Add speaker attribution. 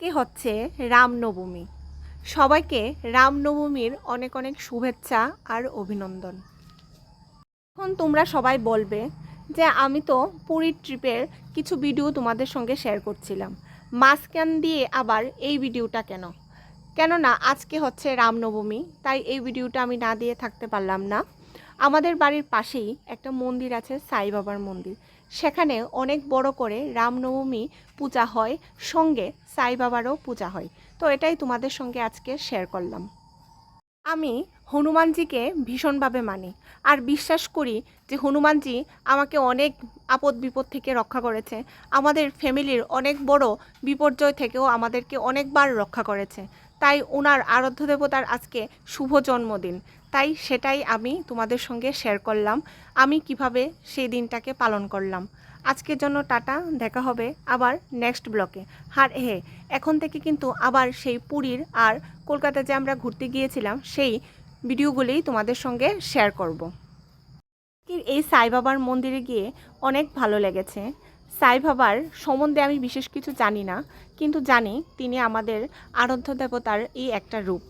Speaker 1: আজকে হচ্ছে রামনবমী। সবাইকে রামনবমীর অনেক অনেক শুভেচ্ছা আর অভিনন্দন। এখন তোমরা সবাই বলবে যে আমি তো পুরীর ট্রিপের কিছু ভিডিও তোমাদের সঙ্গে শেয়ার করছিলাম, মাঝখান দিয়ে আবার এই ভিডিওটা কেন? কেননা আজকে হচ্ছে রামনবমী, তাই এই ভিডিওটা আমি না দিয়ে থাকতে পারলাম না। আমাদের বাড়ির পাশেই একটা মন্দির আছে, সাই বাবার মন্দির। সেখানে অনেক বড় করে রামনবমী পূজা হয়, সঙ্গে সাই বাবারও পূজা হয়। তো এটাই তোমাদের সঙ্গে আজকে শেয়ার করলাম। আমি হনুমানজিকে ভীষণভাবে মানি আর বিশ্বাস করি যে হনুমানজি আমাকে অনেক আপদ বিপদ থেকে রক্ষা করেছে। আমাদের ফ্যামিলির অনেক বড় বিপর্যয় থেকেও আমাদেরকে অনেকবার রক্ষা করেছে। তাই ওনার আরাধ্য দেবতার আজকে শুভ জন্মদিন, তাই সেটাই আমি তোমাদের সঙ্গে শেয়ার করলাম আমি কিভাবে সেই দিনটাকে পালন করলাম। আজকের জন্য টাটা, দেখা হবে আবার নেক্সট ব্লকে। আর এখন থেকে কিন্তু আবার সেই পুরীর আর কলকাতা যে আমরা ঘুরতে গিয়েছিলাম সেই ভিডিওগুলোই তোমাদের সঙ্গে শেয়ার করব। এই সাই বাবার মন্দিরে গিয়ে অনেক ভালো লেগেছে। সাই বাবার সম্বন্ধে আমি বিশেষ কিছু জানি না, কিন্তু জানি তিনি আমাদের আরাধ্য দেবতার এই একটা রূপ।